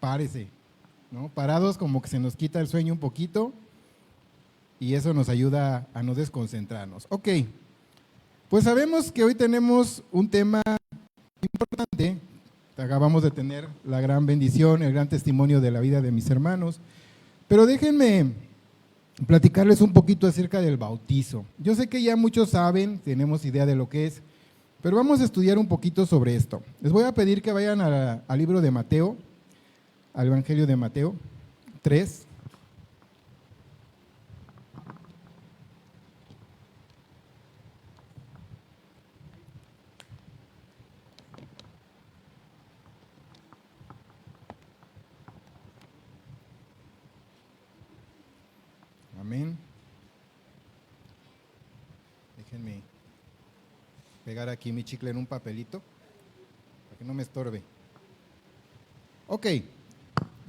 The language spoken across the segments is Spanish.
párese, ¿no? Parados como que se nos quita el sueño un poquito y eso nos ayuda a no desconcentrarnos. Ok, pues sabemos que hoy tenemos un tema importante. Acabamos de tener la gran bendición, el gran testimonio de la vida de mis hermanos, pero déjenme platicarles un poquito acerca del bautizo. Yo sé que ya muchos saben, tenemos idea de lo que es, pero vamos a estudiar un poquito sobre esto. Les voy a pedir que vayan al libro de Mateo, al Evangelio de Mateo 3. Amén. Déjenme pegar aquí mi chicle en un papelito para que no me estorbe. Ok,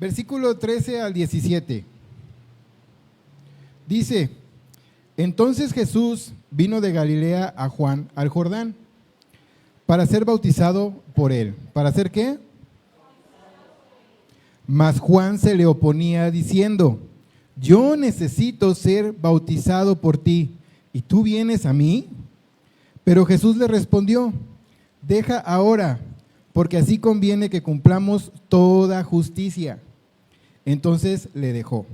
versículo 13 al 17. Dice, entonces Jesús vino de Galilea a Juan al Jordán para ser bautizado por él. ¿Para hacer qué? Mas Juan se le oponía diciendo, yo necesito ser bautizado por ti, ¿y tú vienes a mí? Pero Jesús le respondió, deja ahora, porque así conviene que cumplamos toda justicia. Entonces le dejó.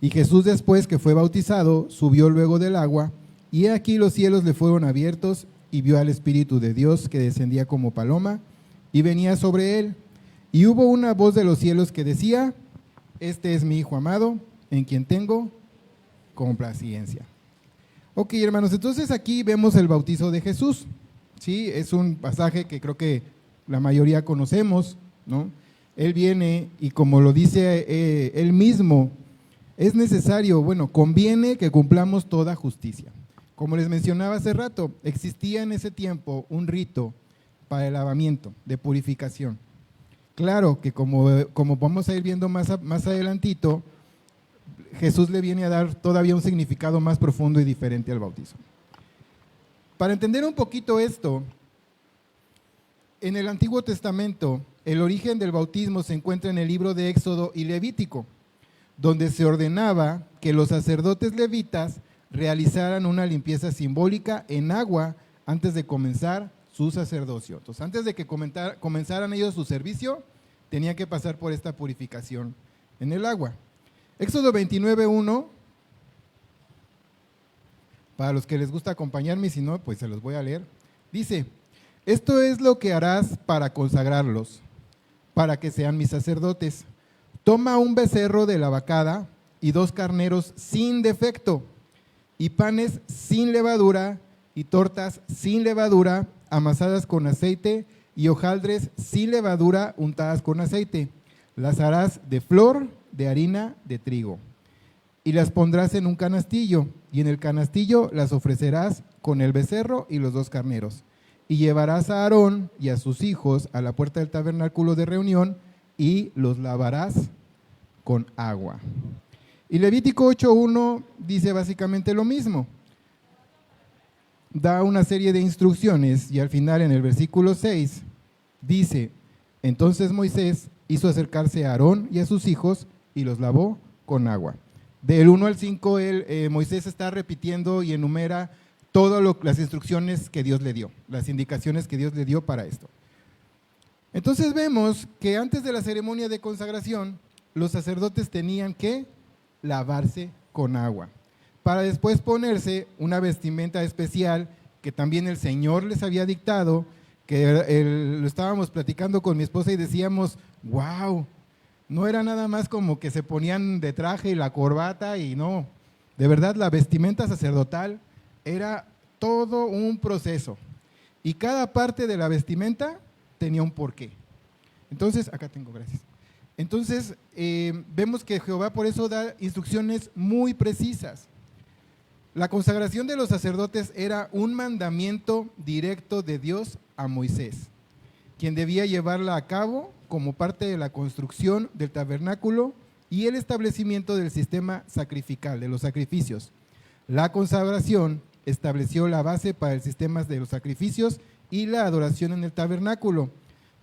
Y Jesús, después que fue bautizado, subió luego del agua, y aquí los cielos le fueron abiertos, y vio al Espíritu de Dios que descendía como paloma, y venía sobre él. Y hubo una voz de los cielos que decía, este es mi Hijo amado, en quien tengo complacencia. Ok, hermanos, entonces aquí vemos el bautizo de Jesús, ¿sí? Es un pasaje que creo que la mayoría conocemos, ¿no? Él viene y como lo dice él mismo, es necesario, bueno, conviene que cumplamos toda justicia. Como les mencionaba hace rato, existía en ese tiempo un rito para el lavamiento, de purificación. Claro que como vamos a ir viendo más adelantito, Jesús le viene a dar todavía un significado más profundo y diferente al bautizo. Para entender un poquito esto, en el Antiguo Testamento, el origen del bautismo se encuentra en el libro de Éxodo y Levítico, donde se ordenaba que los sacerdotes levitas realizaran una limpieza simbólica en agua antes de comenzar su sacerdocio. Entonces, antes de que comenzaran ellos su servicio, tenían que pasar por esta purificación en el agua. Éxodo 29:1, para los que les gusta acompañarme, si no, pues se los voy a leer. Dice, esto es lo que harás para consagrarlos, para que sean mis sacerdotes. Toma un becerro de la vacada y 2 carneros sin defecto, y panes sin levadura, y tortas sin levadura, amasadas con aceite, y hojaldres sin levadura, untadas con aceite. Las harás de flor de harina de trigo, y las pondrás en un canastillo, y en el canastillo las ofrecerás con el becerro y los 2 carneros. Y llevarás a Aarón y a sus hijos a la puerta del tabernáculo de reunión, y los lavarás con agua. Y Levítico 8:1 dice básicamente lo mismo. Da una serie de instrucciones, y al final en el versículo 6 dice, entonces Moisés hizo acercarse a Aarón y a sus hijos, y los lavó con agua. Del 1 al 5, Moisés está repitiendo y enumera todas las instrucciones que Dios le dio, las indicaciones que Dios le dio para esto. Entonces vemos que antes de la ceremonia de consagración, los sacerdotes tenían que lavarse con agua, para después ponerse una vestimenta especial que también el Señor les había dictado, que lo estábamos platicando con mi esposa y decíamos, wow, no era nada más como que se ponían de traje y la corbata y no, de verdad la vestimenta sacerdotal era todo un proceso y cada parte de la vestimenta tenía un porqué. Entonces, acá tengo, gracias. Entonces, vemos que Jehová por eso da instrucciones muy precisas. La consagración de los sacerdotes era un mandamiento directo de Dios a Moisés, quien debía llevarla a cabo como parte de la construcción del tabernáculo y el establecimiento del sistema sacrificial, de los sacrificios. La consagración estableció la base para el sistema de los sacrificios y la adoración en el tabernáculo.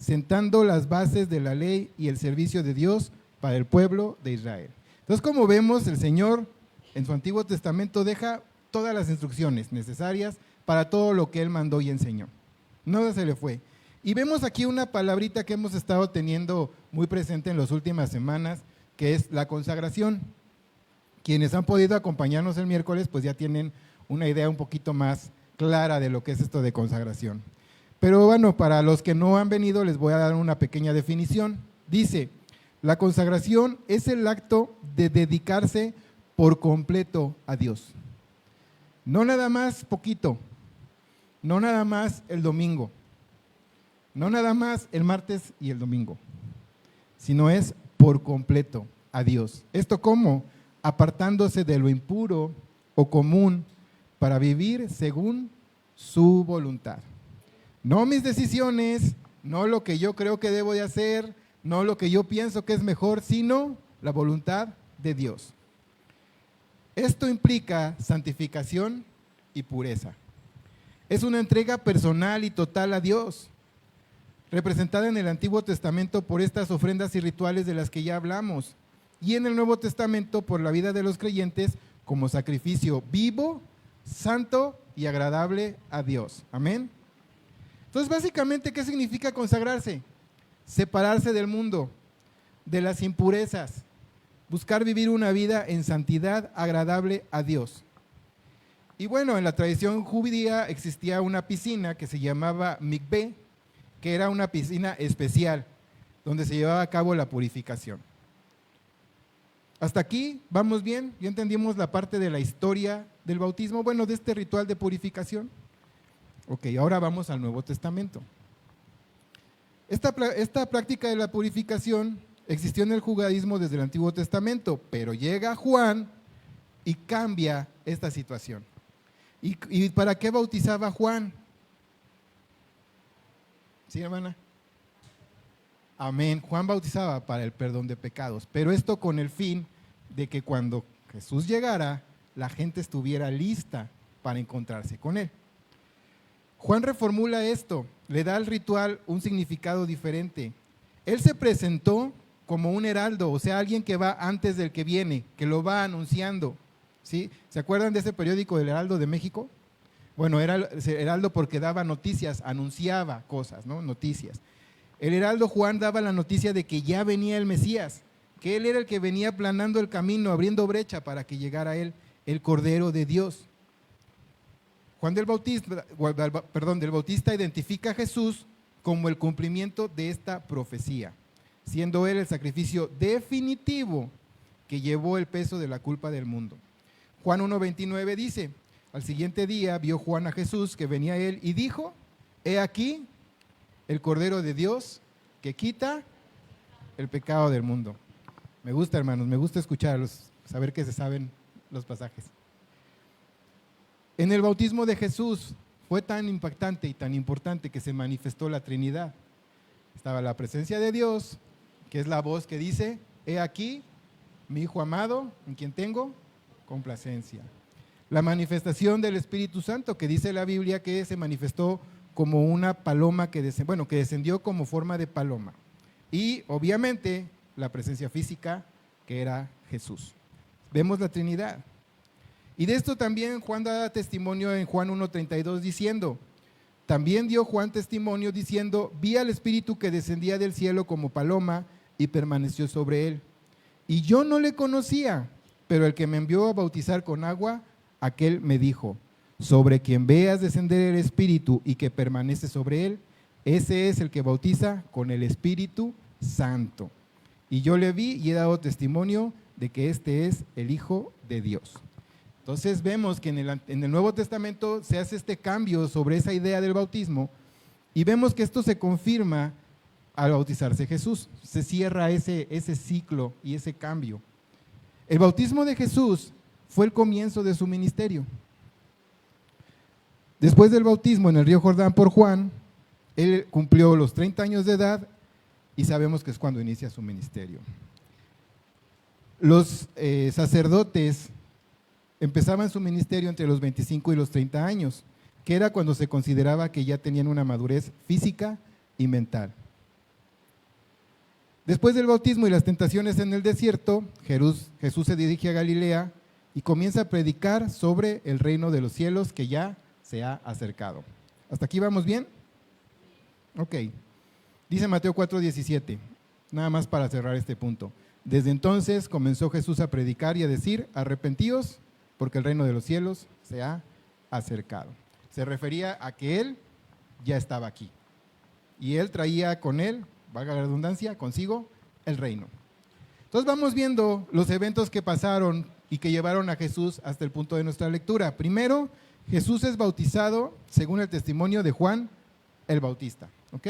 sentando las bases de la ley y el servicio de Dios para el pueblo de Israel. Entonces, como vemos, el Señor en su Antiguo Testamento deja todas las instrucciones necesarias para todo lo que Él mandó y enseñó. Nada se le fue. Y vemos aquí una palabrita que hemos estado teniendo muy presente en las últimas semanas, que es la consagración. Quienes han podido acompañarnos el miércoles, pues ya tienen una idea un poquito más clara de lo que es esto de consagración. Pero bueno, para los que no han venido, les voy a dar una pequeña definición. Dice, la consagración es el acto de dedicarse por completo a Dios. No nada más poquito, no nada más el domingo, no nada más el martes y el domingo, sino es por completo a Dios. ¿Esto cómo? Apartándose de lo impuro o común para vivir según su voluntad. No mis decisiones, no lo que yo creo que debo de hacer, no lo que yo pienso que es mejor, sino la voluntad de Dios. Esto implica santificación y pureza. Es una entrega personal y total a Dios, representada en el Antiguo Testamento por estas ofrendas y rituales de las que ya hablamos, y en el Nuevo Testamento por la vida de los creyentes como sacrificio vivo, santo y agradable a Dios. Amén. Entonces, básicamente, ¿qué significa consagrarse? Separarse del mundo, de las impurezas, buscar vivir una vida en santidad agradable a Dios. Y bueno, en la tradición judía existía una piscina que se llamaba mikvé, que era una piscina especial, donde se llevaba a cabo la purificación. Hasta aquí, ¿vamos bien? ¿Ya entendimos la parte de la historia del bautismo? Bueno, de este ritual de purificación. Ok, ahora vamos al Nuevo Testamento. Esta práctica de la purificación existió en el judaísmo desde el Antiguo Testamento, pero llega Juan y cambia esta situación. ¿Y para qué bautizaba Juan? ¿Sí, hermana? Amén. Juan bautizaba para el perdón de pecados, pero esto con el fin de que cuando Jesús llegara, la gente estuviera lista para encontrarse con él. Juan reformula esto, le da al ritual un significado diferente. Él se presentó como un heraldo, o sea, alguien que va antes del que viene, que lo va anunciando. ¿Sí? ¿Se acuerdan de ese periódico del Heraldo de México? Bueno, era heraldo porque daba noticias, anunciaba cosas, ¿no? Noticias. El heraldo Juan daba la noticia de que ya venía el Mesías, que él era el que venía aplanando el camino, abriendo brecha para que llegara él, el Cordero de Dios. Juan del Bautista identifica a Jesús como el cumplimiento de esta profecía, siendo él el sacrificio definitivo que llevó el peso de la culpa del mundo. Juan 1:29 dice, al siguiente día vio Juan a Jesús que venía a él y dijo, he aquí el Cordero de Dios que quita el pecado del mundo. Me gusta, hermanos, me gusta escucharlos, saber que se saben los pasajes. En el bautismo de Jesús fue tan impactante y tan importante que se manifestó la Trinidad. Estaba la presencia de Dios, que es la voz que dice, he aquí mi Hijo amado, en quien tengo complacencia. La manifestación del Espíritu Santo, que dice la Biblia que se manifestó como una paloma que descendió como forma de paloma. Y obviamente la presencia física, que era Jesús. Vemos la Trinidad. Y de esto también Juan da testimonio en Juan 1:32 diciendo, también dio Juan testimonio diciendo, vi al Espíritu que descendía del cielo como paloma y permaneció sobre él. Y yo no le conocía, pero el que me envió a bautizar con agua, aquel me dijo, sobre quien veas descender el Espíritu y que permanece sobre él, ese es el que bautiza con el Espíritu Santo. Y yo le vi y he dado testimonio de que este es el Hijo de Dios. Entonces vemos que en el Nuevo Testamento se hace este cambio sobre esa idea del bautismo y vemos que esto se confirma al bautizarse Jesús. Se cierra ese ciclo y ese cambio. El bautismo de Jesús fue el comienzo de su ministerio. Después del bautismo en el río Jordán por Juan, él cumplió los 30 años de edad y sabemos que es cuando inicia su ministerio. Los sacerdotes empezaban su ministerio entre los 25 y los 30 años, que era cuando se consideraba que ya tenían una madurez física y mental. Después del bautismo y las tentaciones en el desierto, Jesús se dirige a Galilea y comienza a predicar sobre el reino de los cielos que ya se ha acercado. ¿Hasta aquí vamos bien? Ok. Dice Mateo 4:17, nada más para cerrar este punto. Desde entonces comenzó Jesús a predicar y a decir, arrepentíos, porque el reino de los cielos se ha acercado. Se refería a que Él ya estaba aquí. Y Él traía con Él, valga la redundancia, consigo el reino. Entonces vamos viendo los eventos que pasaron y que llevaron a Jesús hasta el punto de nuestra lectura. Primero, Jesús es bautizado según el testimonio de Juan el Bautista. ¿Ok?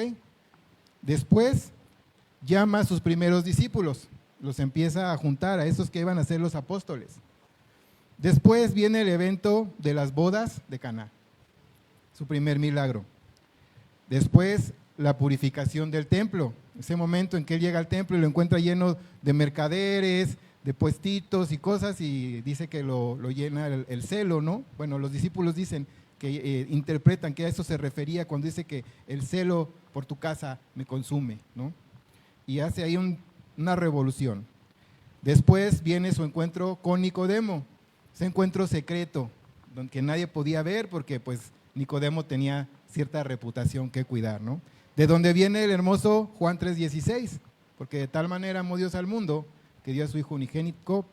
Después llama a sus primeros discípulos, los empieza a juntar a esos que iban a ser los apóstoles. Después viene el evento de las bodas de Caná, su primer milagro. Después la purificación del templo, ese momento en que él llega al templo y lo encuentra lleno de mercaderes, de puestitos y cosas, y dice que lo llena el celo, ¿no? Bueno, los discípulos dicen que interpretan que a eso se refería cuando dice que el celo por tu casa me consume, ¿no? Y hace ahí una revolución. Después viene su encuentro con Nicodemo, ese encuentro secreto, donde nadie podía ver porque pues Nicodemo tenía cierta reputación que cuidar, ¿no? De donde viene el hermoso Juan 3:16, porque de tal manera amó Dios al mundo que dio a su Hijo unigénito,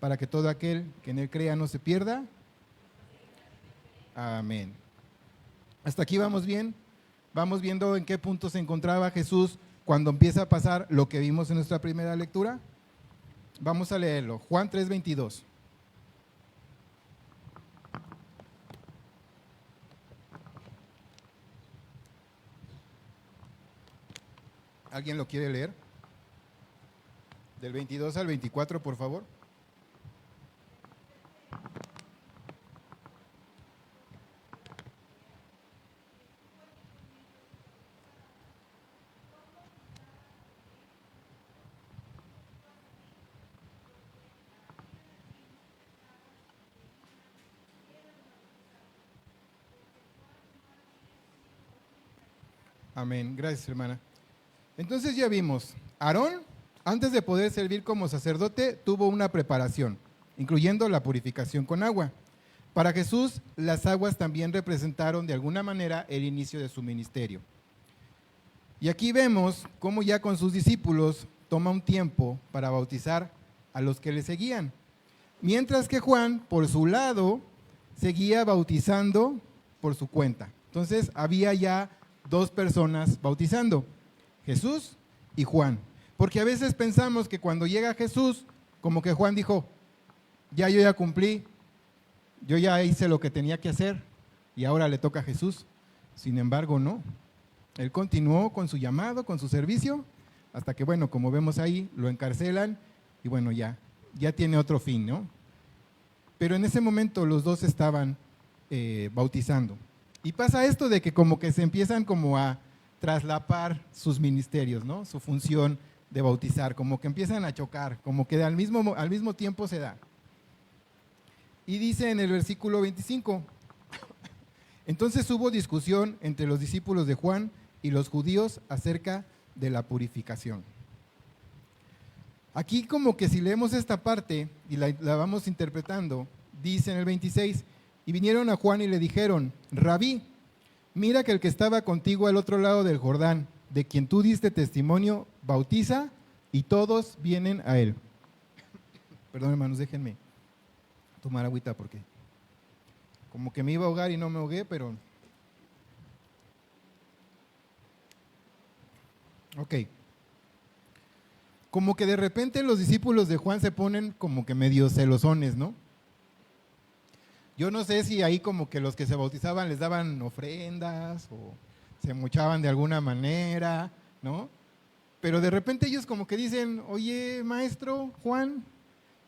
para que todo aquel que en él crea no se pierda. Amén. Hasta aquí vamos bien. Vamos viendo en qué punto se encontraba Jesús cuando empieza a pasar lo que vimos en nuestra primera lectura. Vamos a leerlo. Juan 3:22. ¿Alguien lo quiere leer? Del 22 al 24, por favor. Amén. Gracias, hermana. Entonces ya vimos, Aarón, antes de poder servir como sacerdote, tuvo una preparación, incluyendo la purificación con agua. Para Jesús, las aguas también representaron de alguna manera el inicio de su ministerio. Y aquí vemos cómo ya con sus discípulos toma un tiempo para bautizar a los que le seguían. Mientras que Juan, por su lado, seguía bautizando por su cuenta. Entonces había ya dos personas bautizando, Jesús y Juan. Porque a veces pensamos que cuando llega Jesús, como que Juan dijo, yo ya cumplí, yo ya hice lo que tenía que hacer y ahora le toca a Jesús. Sin embargo, no. Él continuó con su llamado, con su servicio, hasta que, bueno, como vemos ahí, lo encarcelan y bueno, ya tiene otro fin, ¿no? Pero en ese momento los dos estaban bautizando. Y pasa esto de que como que se empiezan como a traslapar sus ministerios, ¿no? Su función de bautizar, como que empiezan a chocar, como que al mismo tiempo se da. Y dice en el versículo 25, entonces hubo discusión entre los discípulos de Juan y los judíos acerca de la purificación. Aquí como que si leemos esta parte y la vamos interpretando, dice en el 26, y vinieron a Juan y le dijeron, Rabí, mira que el que estaba contigo al otro lado del Jordán, de quien tú diste testimonio, bautiza y todos vienen a él. Perdón, hermanos, déjenme tomar agüita porque como que me iba a ahogar y no me ahogué, pero... Ok. Como que de repente los discípulos de Juan se ponen como que medio celosones, ¿no? Yo no sé si ahí como que los que se bautizaban les daban ofrendas o se mochaban de alguna manera, ¿no? Pero de repente ellos como que dicen, oye, maestro Juan,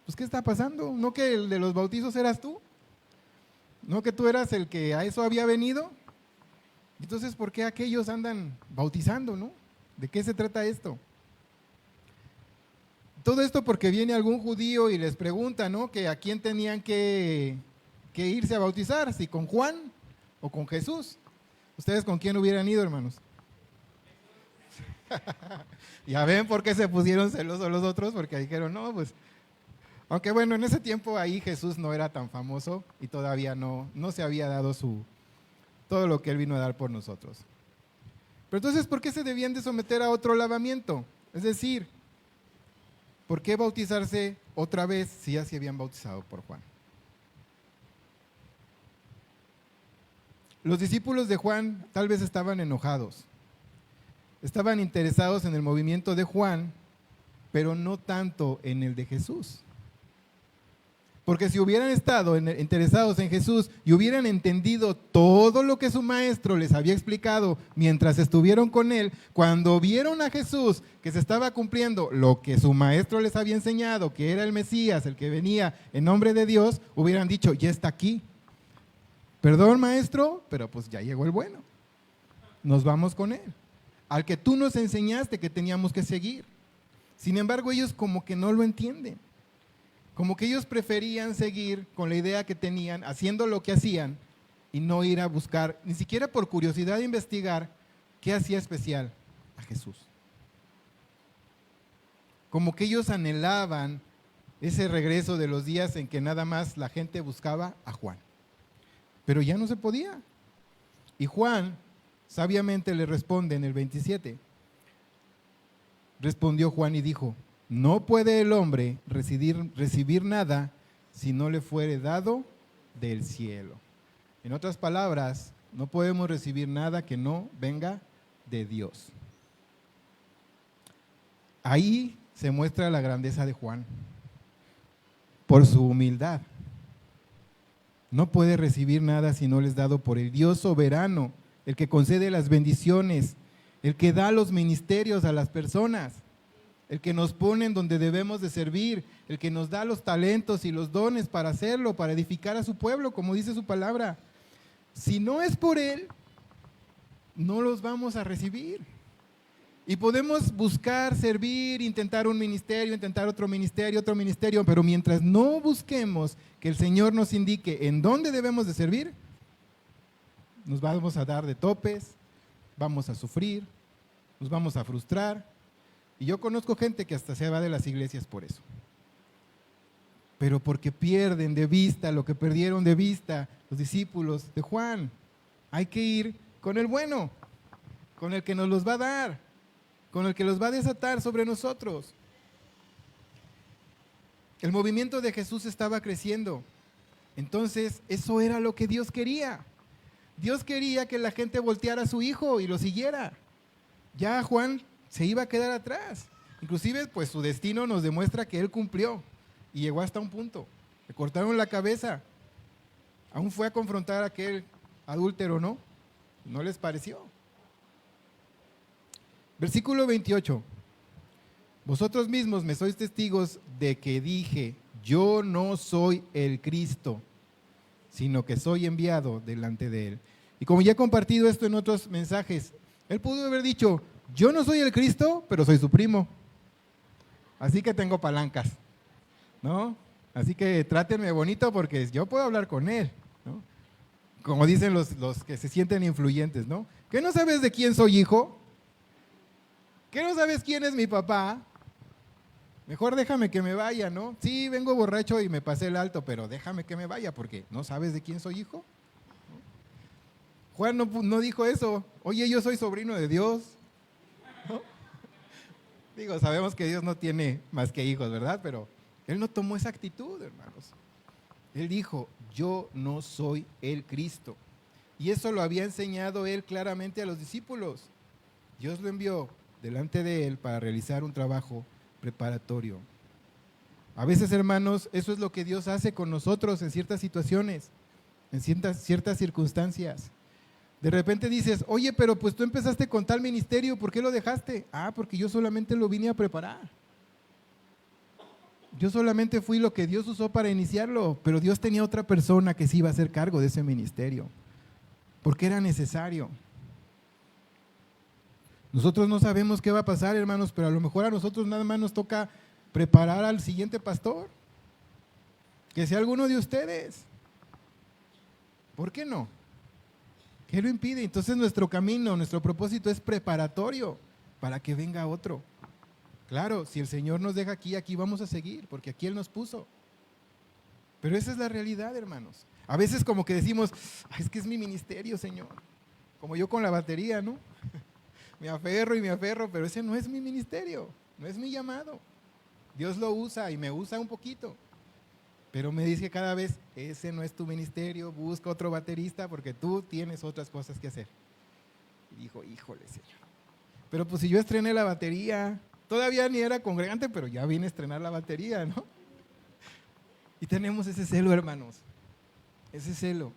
pues ¿qué está pasando? ¿No que el de los bautizos eras tú? ¿No que tú eras el que a eso había venido? Entonces, ¿por qué aquellos andan bautizando, no? ¿De qué se trata esto? Todo esto porque viene algún judío y les pregunta, ¿no? Que a quién tenían que irse a bautizar, si con Juan o con Jesús. ¿Ustedes con quién hubieran ido, hermanos? Ya ven por qué se pusieron celosos los otros, porque dijeron, no, pues, aunque bueno, en ese tiempo ahí Jesús no era tan famoso y todavía no se había dado todo lo que Él vino a dar por nosotros. Pero entonces, ¿por qué se debían de someter a otro lavamiento? Es decir, ¿por qué bautizarse otra vez si ya se habían bautizado por Juan? Los discípulos de Juan tal vez estaban enojados, estaban interesados en el movimiento de Juan, pero no tanto en el de Jesús. Porque si hubieran estado interesados en Jesús y hubieran entendido todo lo que su maestro les había explicado mientras estuvieron con él, cuando vieron a Jesús que se estaba cumpliendo lo que su maestro les había enseñado, que era el Mesías, el que venía en nombre de Dios, hubieran dicho, ya está aquí. Perdón, maestro, pero pues ya llegó el bueno. Nos vamos con él, al que tú nos enseñaste que teníamos que seguir. Sin embargo, ellos como que no lo entienden. Como que ellos preferían seguir con la idea que tenían, haciendo lo que hacían y no ir a buscar, ni siquiera por curiosidad de investigar qué hacía especial a Jesús. Como que ellos anhelaban ese regreso de los días en que nada más la gente buscaba a Juan. Pero ya no se podía. Y Juan sabiamente le responde en el 27. Respondió Juan y dijo, no puede el hombre recibir nada si no le fuere dado del cielo. En otras palabras, no podemos recibir nada que no venga de Dios. Ahí se muestra la grandeza de Juan, por su humildad. No puede recibir nada si no le es dado por el Dios soberano, el que concede las bendiciones, el que da los ministerios a las personas, el que nos pone en donde debemos de servir, el que nos da los talentos y los dones para hacerlo, para edificar a su pueblo, como dice su palabra. Si no es por Él, no los vamos a recibir. Y podemos buscar, servir, intentar un ministerio, intentar otro ministerio, pero mientras no busquemos que el Señor nos indique en dónde debemos de servir, nos vamos a dar de topes, vamos a sufrir, nos vamos a frustrar. Y yo conozco gente que hasta se va de las iglesias por eso. Pero porque pierden de vista lo que perdieron de vista los discípulos de Juan. Hay que ir con el bueno, con el que nos los va a dar, con el que los va a desatar sobre nosotros. El movimiento de Jesús estaba creciendo. Entonces, eso era lo que Dios quería. Dios quería que la gente volteara a su hijo y lo siguiera. Ya Juan se iba a quedar atrás. Inclusive, pues su destino nos demuestra que él cumplió y llegó hasta un punto. Le cortaron la cabeza. Aún fue a confrontar a aquel adúltero, ¿no? No les pareció. Versículo 28. Vosotros mismos me sois testigos de que dije, yo no soy el Cristo, sino que soy enviado delante de él. Y como ya he compartido esto en otros mensajes, él pudo haber dicho, yo no soy el Cristo, pero soy su primo. Así que tengo palancas, ¿no? Así que trátenme bonito porque yo puedo hablar con él, ¿no? Como dicen los que se sienten influyentes, ¿no? ¿Qué no sabes de quién soy hijo? ¿Qué no sabes quién es mi papá? Mejor déjame que me vaya, ¿no? Sí, vengo borracho y me pasé el alto, pero déjame que me vaya porque ¿no sabes de quién soy hijo? Juan no dijo eso. Oye, yo soy sobrino de Dios. ¿No? Digo, sabemos que Dios no tiene más que hijos, ¿verdad? Pero él no tomó esa actitud, hermanos. Él dijo, yo no soy el Cristo. Y eso lo había enseñado él claramente a los discípulos. Dios lo envió delante de él para realizar un trabajo preparatorio. A veces, hermanos, eso es lo que Dios hace con nosotros en ciertas situaciones, en ciertas circunstancias. De repente dices, oye, pero pues tú empezaste con tal ministerio, ¿por qué lo dejaste? Ah, porque yo solamente lo vine a preparar. Yo solamente fui lo que Dios usó para iniciarlo, pero Dios tenía otra persona que sí iba a hacer cargo de ese ministerio, porque era necesario. Nosotros no sabemos qué va a pasar, hermanos, pero a lo mejor a nosotros nada más nos toca preparar al siguiente pastor, que sea alguno de ustedes. ¿Por qué no? ¿Qué lo impide? Entonces nuestro camino, nuestro propósito es preparatorio. para que venga otro. Claro, si el Señor nos deja aquí, aquí vamos a seguir, porque aquí Él nos puso. Pero esa es la realidad, hermanos. A veces como que decimos, es que es mi ministerio, Señor. Como yo con la batería, ¿no? Me aferro, pero ese no es mi ministerio, no es mi llamado. Dios lo usa y me usa un poquito. Pero me dice cada vez, ese no es tu ministerio, busca otro baterista porque tú tienes otras cosas que hacer. Y dijo, híjole, Señor. Pero pues si yo estrené la batería, todavía ni era congregante, pero ya vine a estrenar la batería, ¿no? Y tenemos ese celo, hermanos, ese celo.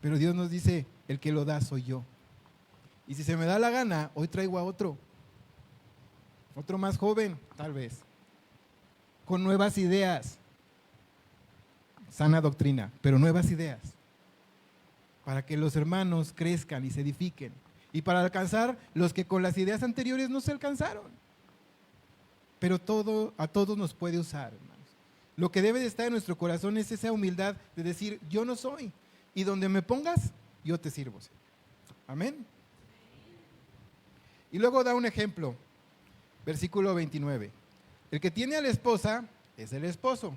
Pero Dios nos dice, el que lo da soy yo. Y si se me da la gana, hoy traigo a otro más joven, tal vez, con nuevas ideas, sana doctrina, pero nuevas ideas, para que los hermanos crezcan y se edifiquen, y para alcanzar los que con las ideas anteriores no se alcanzaron. Pero a todos nos puede usar, hermanos. Lo que debe de estar en nuestro corazón es esa humildad de decir, yo no soy, y donde me pongas, yo te sirvo, Señor. Amén. Y luego da un ejemplo, versículo 29. El que tiene a la esposa es el esposo,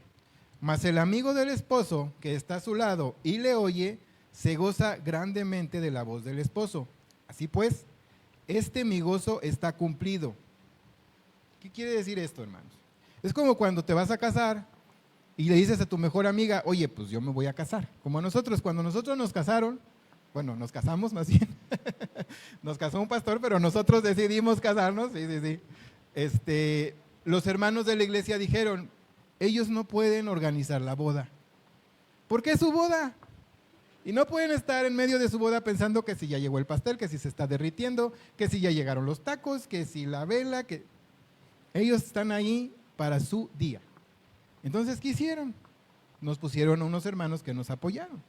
mas el amigo del esposo que está a su lado y le oye, se goza grandemente de la voz del esposo. Así pues, mi gozo está cumplido. ¿Qué quiere decir esto, hermanos? Es como cuando te vas a casar y le dices a tu mejor amiga, oye, pues yo me voy a casar. Como a nosotros, cuando nosotros nos casaron, bueno, nos casamos más bien, nos casó un pastor, pero nosotros decidimos casarnos, sí. Los hermanos de la iglesia dijeron, ellos no pueden organizar la boda. ¿Por qué su boda? Y no pueden estar en medio de su boda pensando que si ya llegó el pastel, que si se está derritiendo, que si ya llegaron los tacos, que si la vela, que ellos están ahí para su día. Entonces, ¿qué hicieron? Nos pusieron a unos hermanos que nos apoyaron.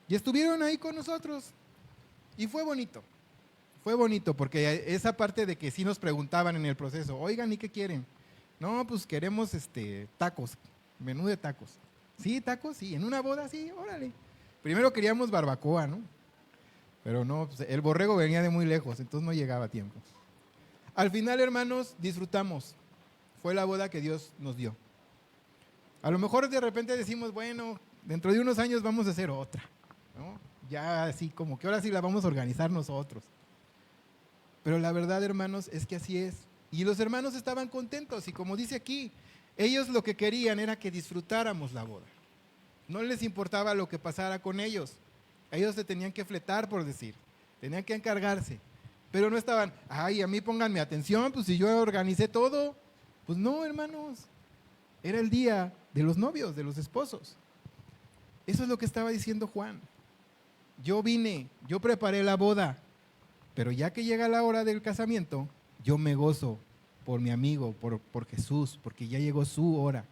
Y estuvieron ahí con nosotros. Y fue bonito porque esa parte de que sí nos preguntaban en el proceso, oigan, ¿y qué quieren? No, pues queremos tacos, menú de tacos. Sí, tacos, sí, en una boda, sí, órale. Primero queríamos barbacoa, ¿no? Pero no, pues el borrego venía de muy lejos, entonces no llegaba a tiempo. Al final, hermanos, disfrutamos. Fue la boda que Dios nos dio. A lo mejor de repente decimos, bueno, dentro de unos años vamos a hacer otra, ¿no? Ya así como que ahora sí la vamos a organizar nosotros. Pero la verdad, hermanos, es que así es. Y los hermanos estaban contentos y como dice aquí, ellos lo que querían era que disfrutáramos la boda. No les importaba lo que pasara con ellos. Ellos se tenían que fletar, por decir. Tenían que encargarse. Pero no estaban, ay, a mí pónganme atención, pues si yo organicé todo. Pues no, hermanos. Era el día de los novios, de los esposos. Eso es lo que estaba diciendo Juan. Yo vine, yo preparé la boda, pero ya que llega la hora del casamiento, yo me gozo por mi amigo, por Jesús, porque ya llegó su hora.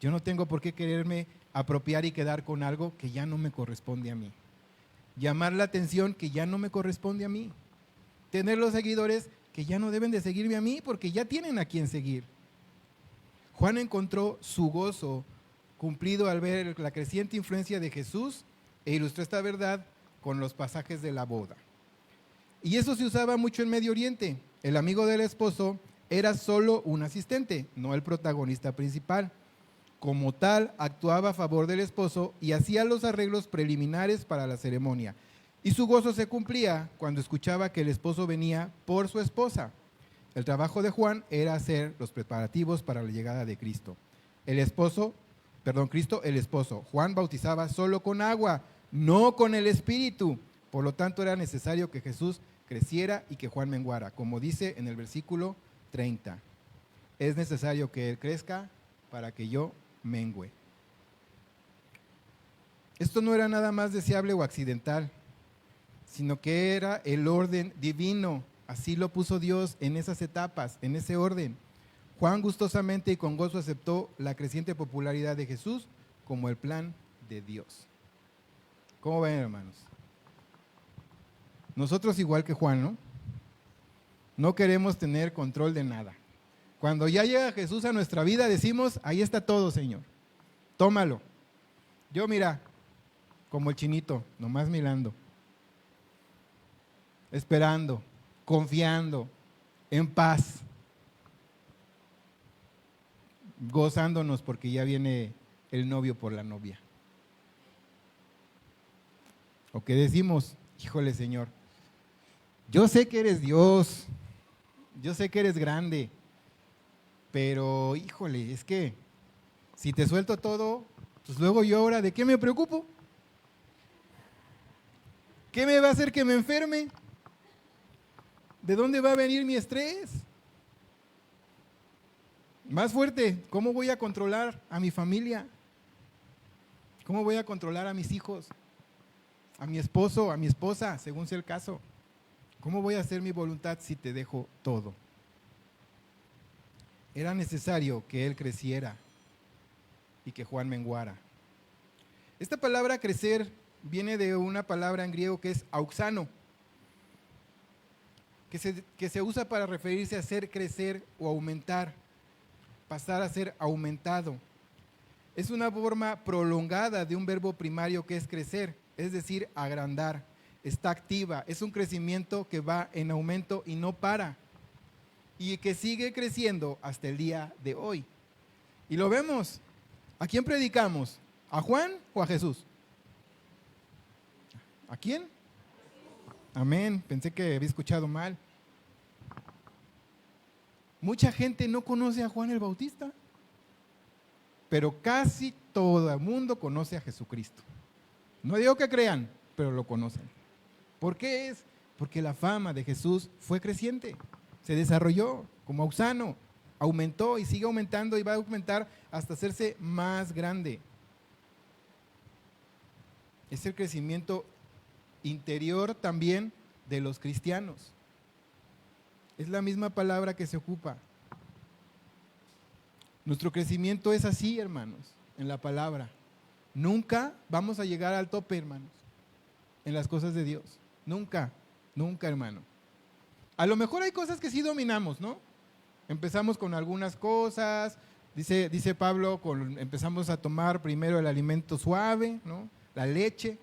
Yo no tengo por qué quererme apropiar y quedar con algo que ya no me corresponde a mí. Llamar la atención que ya no me corresponde a mí. Tener los seguidores que ya no deben de seguirme a mí porque ya tienen a quien seguir. Juan encontró su gozo cumplido al ver la creciente influencia de Jesús e ilustró esta verdad con los pasajes de la boda. Y eso se usaba mucho en Medio Oriente. El amigo del esposo era solo un asistente, no el protagonista principal. Como tal, actuaba a favor del esposo y hacía los arreglos preliminares para la ceremonia. Y su gozo se cumplía cuando escuchaba que el esposo venía por su esposa. El trabajo de Juan era hacer los preparativos para la llegada de Cristo. Cristo el esposo. Juan bautizaba solo con agua, no con el Espíritu. Por lo tanto, era necesario que Jesús creciera y que Juan menguara. Como dice en el versículo 30, es necesario que Él crezca para que yo mengüe. Esto no era nada más deseable o accidental, sino que era el orden divino. Así lo puso Dios en esas etapas, en ese orden. Juan gustosamente y con gozo aceptó la creciente popularidad de Jesús como el plan de Dios. ¿Cómo ven, hermanos? Nosotros igual que Juan, ¿no? No queremos tener control de nada. Cuando ya llega Jesús a nuestra vida decimos, ahí está todo, Señor, tómalo. Yo mira, como el chinito, nomás mirando, esperando, confiando, en paz, gozándonos porque ya viene el novio por la novia. O que decimos, híjole Señor, yo sé que eres Dios, yo sé que eres grande, pero híjole, es que si te suelto todo, pues luego yo ahora, ¿de qué me preocupo? ¿Qué me va a hacer que me enferme? ¿De dónde va a venir mi estrés? Más fuerte, ¿cómo voy a controlar a mi familia? ¿Cómo voy a controlar a mis hijos? A mi esposo, a mi esposa, según sea el caso. ¿Cómo voy a hacer mi voluntad si te dejo todo? Era necesario que él creciera y que Juan menguara. Esta palabra crecer viene de una palabra en griego que es auxano, que se usa para referirse a hacer crecer o aumentar, pasar a ser aumentado. Es una forma prolongada de un verbo primario que es crecer, es decir, agrandar. Está activa, es un crecimiento que va en aumento y no para, y que sigue creciendo hasta el día de hoy. Y lo vemos. ¿A quién predicamos? ¿A Juan o a Jesús? ¿A quién? Amén, pensé que había escuchado mal. Mucha gente no conoce a Juan el Bautista, pero casi todo el mundo conoce a Jesucristo. No digo que crean, pero lo conocen. ¿Por qué es? Porque la fama de Jesús fue creciente, se desarrolló como auxano, aumentó y sigue aumentando y va a aumentar hasta hacerse más grande. Es el crecimiento interior también de los cristianos. Es la misma palabra que se ocupa. Nuestro crecimiento es así, hermanos, en la palabra. Nunca vamos a llegar al tope, hermanos, en las cosas de Dios. Nunca, nunca, hermano. A lo mejor hay cosas que sí dominamos, ¿no? Empezamos con algunas cosas, dice Pablo, empezamos a tomar primero el alimento suave, ¿no? La leche.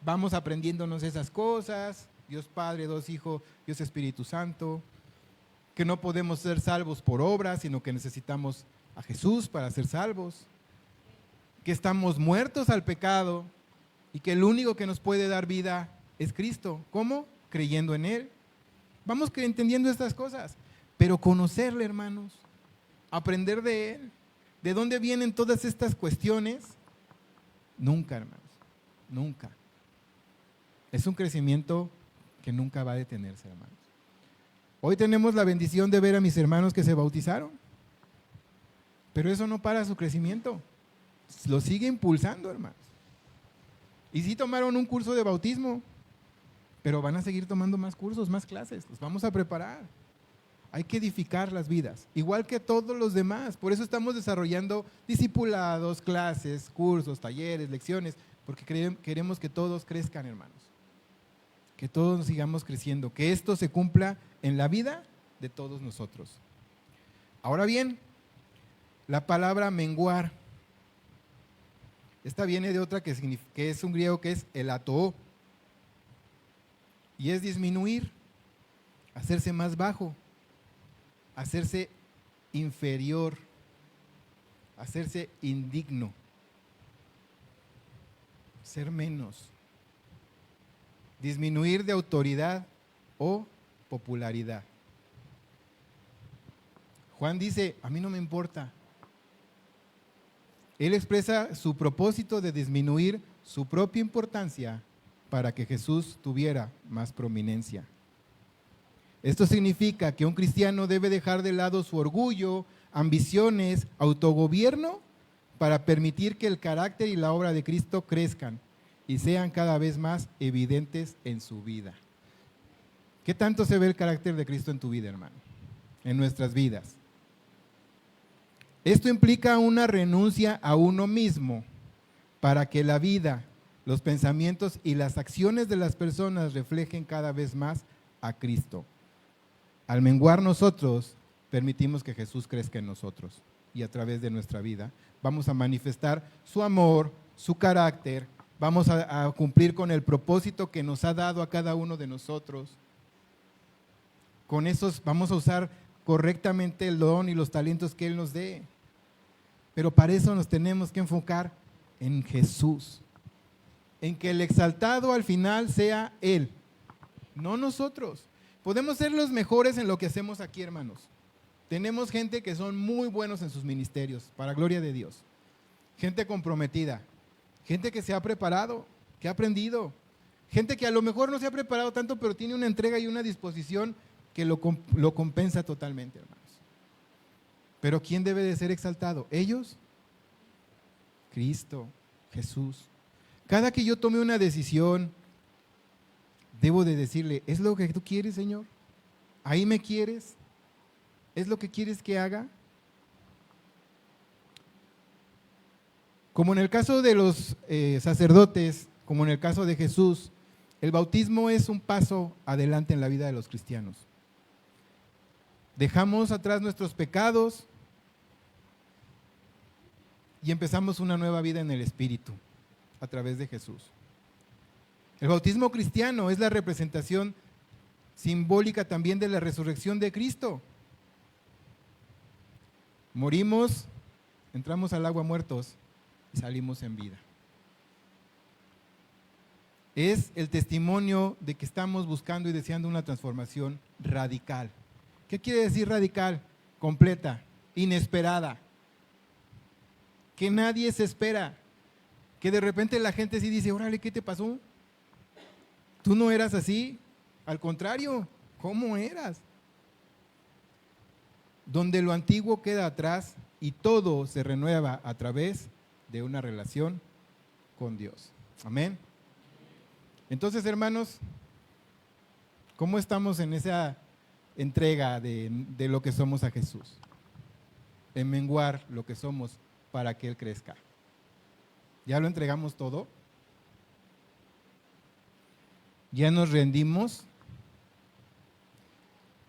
Vamos aprendiéndonos esas cosas, Dios Padre, Dios Hijo, Dios Espíritu Santo, que no podemos ser salvos por obras, sino que necesitamos a Jesús para ser salvos, que estamos muertos al pecado y que el único que nos puede dar vida es Cristo. ¿Cómo? Creyendo en Él. Vamos entendiendo estas cosas, pero conocerle, hermanos, aprender de Él, de dónde vienen todas estas cuestiones, nunca, hermanos, nunca. Es un crecimiento que nunca va a detenerse, hermanos. Hoy tenemos la bendición de ver a mis hermanos que se bautizaron, pero eso no para su crecimiento, lo sigue impulsando, hermanos. Y sí tomaron un curso de bautismo, pero van a seguir tomando más cursos, más clases, los vamos a preparar. Hay que edificar las vidas, igual que todos los demás. Por eso estamos desarrollando discipulados, clases, cursos, talleres, lecciones, porque queremos que todos crezcan, hermanos. Que todos sigamos creciendo, que esto se cumpla en la vida de todos nosotros. Ahora bien, la palabra menguar, esta viene de otra que es un griego que es elatoo, y es disminuir, hacerse más bajo, hacerse inferior, hacerse indigno, ser menos, disminuir de autoridad o popularidad. Juan dice, a mí no me importa. Él expresa su propósito de disminuir su propia importancia para que Jesús tuviera más prominencia. Esto significa que un cristiano debe dejar de lado su orgullo, ambiciones, autogobierno para permitir que el carácter y la obra de Cristo crezcan y sean cada vez más evidentes en su vida. ¿Qué tanto se ve el carácter de Cristo en tu vida, hermano? En nuestras vidas. Esto implica una renuncia a uno mismo para que la vida, los pensamientos y las acciones de las personas reflejen cada vez más a Cristo. Al menguar nosotros, permitimos que Jesús crezca en nosotros y a través de nuestra vida vamos a manifestar su amor, su carácter, vamos a cumplir con el propósito que nos ha dado a cada uno de nosotros. con esos vamos a usar correctamente el don y los talentos que Él nos dé. Pero para eso nos tenemos que enfocar en Jesús, en que el exaltado al final sea Él, no nosotros. Podemos ser los mejores en lo que hacemos aquí, hermanos. Tenemos gente que son muy buenos en sus ministerios, para gloria de Dios. Gente comprometida, gente que se ha preparado, que ha aprendido, gente que a lo mejor no se ha preparado tanto, pero tiene una entrega y una disposición que lo compensa totalmente, hermanos. Pero ¿quién debe de ser exaltado? ¿Ellos? Cristo, Jesús. Cada que yo tome una decisión, debo de decirle, ¿es lo que tú quieres, Señor? ¿Ahí me quieres? ¿Es lo que quieres que haga? Como en el caso de los sacerdotes, como en el caso de Jesús, el bautismo es un paso adelante en la vida de los cristianos. Dejamos atrás nuestros pecados y empezamos una nueva vida en el Espíritu a través de Jesús. El bautismo cristiano es la representación simbólica también de la resurrección de Cristo. Morimos, entramos al agua muertos y salimos en vida. Es el testimonio de que estamos buscando y deseando una transformación radical. ¿Qué quiere decir radical? Completa, inesperada, que nadie se espera, que de repente la gente sí dice, órale, ¿qué te pasó? Tú no eras así, al contrario, ¿cómo eras? Donde lo antiguo queda atrás y todo se renueva a través de una relación con Dios. Amén. Entonces, hermanos, ¿cómo estamos en esa entrega de lo que somos a Jesús? En menguar lo que somos para que Él crezca. ¿Ya lo entregamos todo? ¿Ya nos rendimos?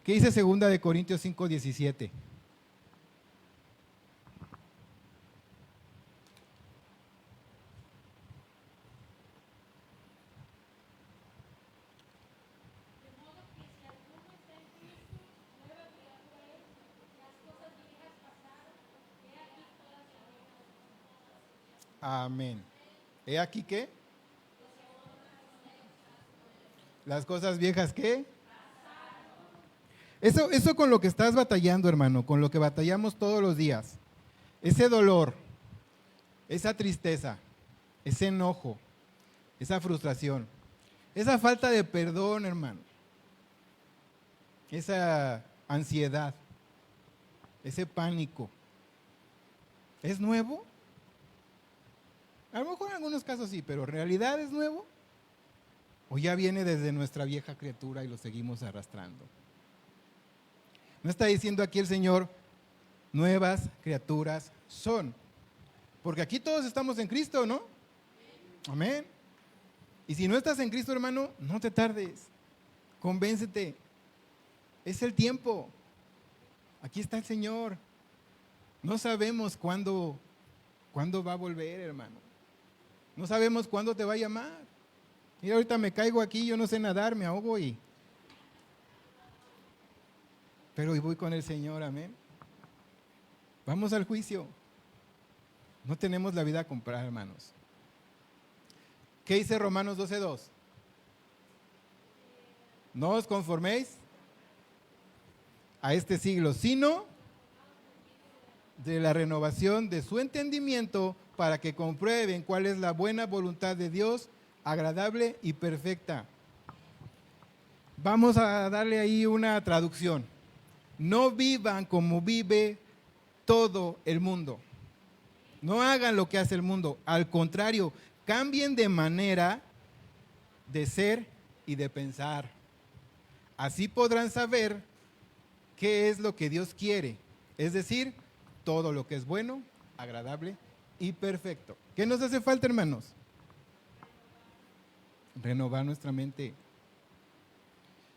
¿Qué dice 2 Corintios 5:17? Amén. ¿He aquí qué? Las cosas viejas, ¿qué? Eso con lo que estás batallando, hermano, con lo que batallamos todos los días. Ese dolor, esa tristeza, ese enojo, esa frustración, esa falta de perdón, hermano, esa ansiedad, ese pánico, ¿es nuevo? A lo mejor en algunos casos sí, pero ¿en realidad es nuevo? ¿O ya viene desde nuestra vieja criatura y lo seguimos arrastrando? ¿No está diciendo aquí el Señor, nuevas criaturas son? Porque aquí todos estamos en Cristo, ¿no? Amén. Y si no estás en Cristo, hermano, no te tardes. Convéncete. Es el tiempo. Aquí está el Señor. No sabemos cuándo va a volver, hermano. No sabemos cuándo te va a llamar. Mira, ahorita me caigo aquí, yo no sé nadar, me ahogo pero hoy voy con el Señor, amén. Vamos al juicio. No tenemos la vida a comprar, hermanos. ¿Qué dice Romanos 12:2? No os conforméis a este siglo, sino de la renovación de su entendimiento para que comprueben cuál es la buena voluntad de Dios, agradable y perfecta. Vamos a darle ahí una traducción. No vivan como vive todo el mundo. No hagan lo que hace el mundo. Al contrario, cambien de manera de ser y de pensar. Así podrán saber qué es lo que Dios quiere. Es decir, todo lo que es bueno, agradable y perfecto. ¿Qué nos hace falta, hermanos? Renovar nuestra mente.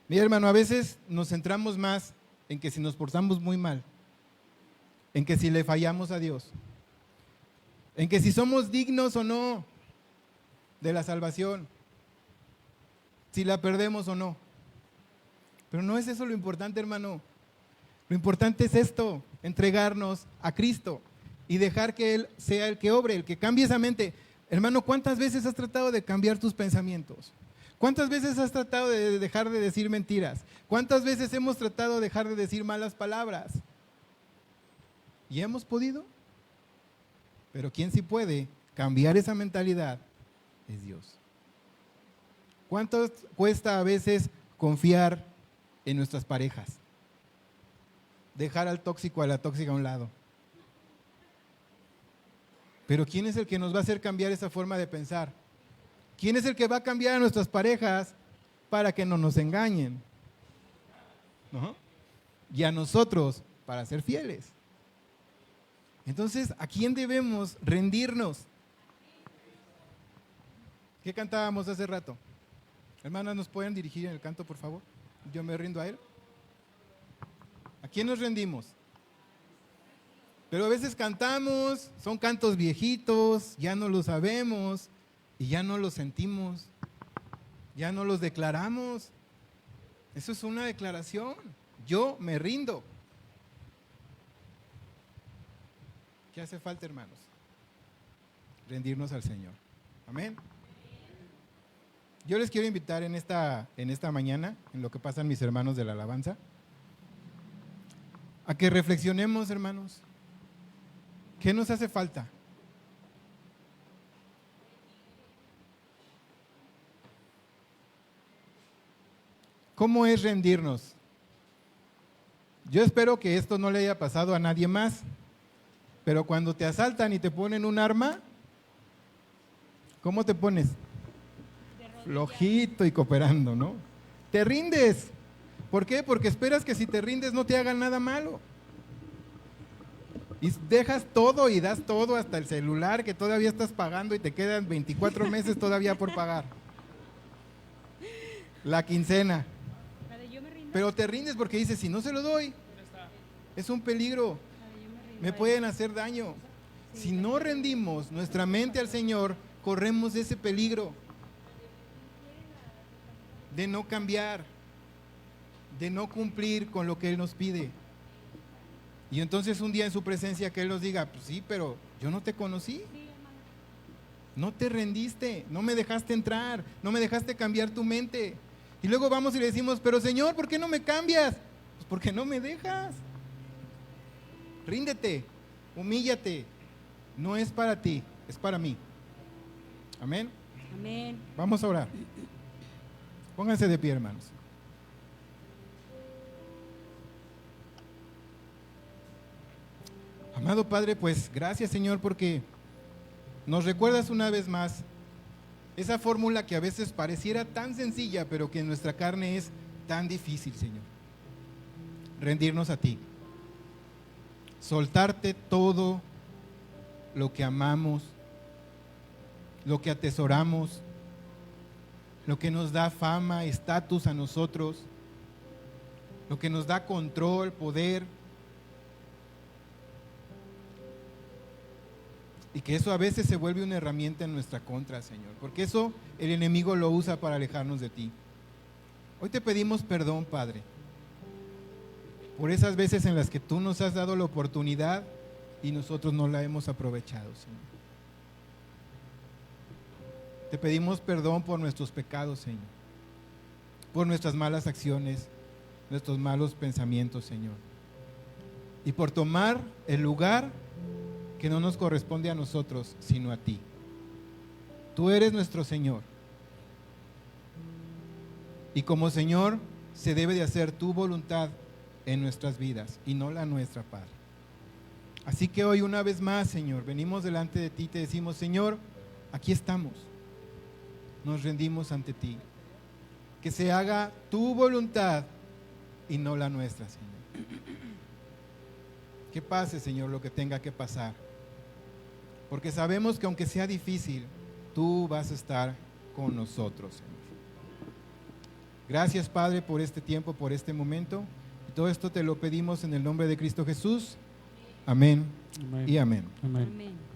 Mira, hermano, a veces nos centramos más en que si nos portamos muy mal, en que si le fallamos a Dios, en que si somos dignos o no de la salvación, si la perdemos o no. Pero no es eso lo importante, hermano. Lo importante es esto, entregarnos a Cristo y dejar que Él sea el que obre, el que cambie esa mente. Hermano, ¿cuántas veces has tratado de cambiar tus pensamientos? ¿Cuántas veces has tratado de dejar de decir mentiras? ¿Cuántas veces hemos tratado de dejar de decir malas palabras? ¿Y hemos podido? Pero quien sí puede cambiar esa mentalidad es Dios. ¿Cuánto cuesta a veces confiar en nuestras parejas? Dejar al tóxico, a la tóxica a un lado. Pero ¿quién es el que nos va a hacer cambiar esa forma de pensar? ¿Quién es el que va a cambiar a nuestras parejas para que no nos engañen? ¿No? Y a nosotros para ser fieles. Entonces, ¿a quién debemos rendirnos? ¿Qué cantábamos hace rato? Hermanas, ¿nos pueden dirigir en el canto, por favor? Yo me rindo a Él. ¿A quién nos rendimos? Pero a veces cantamos, son cantos viejitos, ya no los sabemos y ya no los sentimos, ya no los declaramos. Eso es una declaración. Yo me rindo. ¿Qué hace falta, hermanos? Rendirnos al Señor. Amén. Yo les quiero invitar en esta mañana, en lo que pasan mis hermanos de la alabanza, a que reflexionemos, hermanos. ¿Qué nos hace falta? ¿Cómo es rendirnos? Yo espero que esto no le haya pasado a nadie más, pero cuando te asaltan y te ponen un arma, ¿cómo te pones? Flojito y cooperando, ¿no? Te rindes. ¿Por qué? Porque esperas que si te rindes no te hagan nada malo. Y dejas todo y das todo, hasta el celular que todavía estás pagando y te quedan 24 meses todavía por pagar. La quincena. Pero te rindes porque dices, si no se lo doy, es un peligro, me pueden hacer daño. Si no rendimos nuestra mente al Señor, corremos ese peligro de no cambiar, de no cumplir con lo que Él nos pide. Y entonces un día en su presencia que Él nos diga, pues sí, pero yo no te conocí. No te rendiste, no me dejaste entrar, no me dejaste cambiar tu mente. Y luego vamos y le decimos, pero Señor, ¿por qué no me cambias? Pues porque no me dejas. Ríndete, humíllate. No es para ti, es para mí. Amén. Amén. Vamos a orar. Pónganse de pie, hermanos. Amado Padre, pues gracias, Señor, porque nos recuerdas una vez más esa fórmula que a veces pareciera tan sencilla, pero que en nuestra carne es tan difícil, Señor. Rendirnos a ti. Soltarte todo lo que amamos, lo que atesoramos, lo que nos da fama, estatus a nosotros, lo que nos da control, poder. Y que eso a veces se vuelve una herramienta en nuestra contra, Señor, porque eso el enemigo lo usa para alejarnos de ti. Hoy te pedimos perdón, Padre, por esas veces en las que tú nos has dado la oportunidad y nosotros no la hemos aprovechado, Señor. Te pedimos perdón por nuestros pecados, Señor, por nuestras malas acciones, nuestros malos pensamientos, Señor, y por tomar el lugar que no nos corresponde a nosotros, sino a ti. Tú eres nuestro Señor. Y como Señor, se debe de hacer tu voluntad en nuestras vidas y no la nuestra, Padre. Así que hoy una vez más, Señor, venimos delante de ti y te decimos, Señor, aquí estamos. Nos rendimos ante ti. Que se haga tu voluntad y no la nuestra, Señor. Que pase, Señor, lo que tenga que pasar. Porque sabemos que aunque sea difícil, tú vas a estar con nosotros, Señor. Gracias, Padre, por este tiempo, por este momento. Y todo esto te lo pedimos en el nombre de Cristo Jesús. Amén, Amén. y amén. Amén. Amén.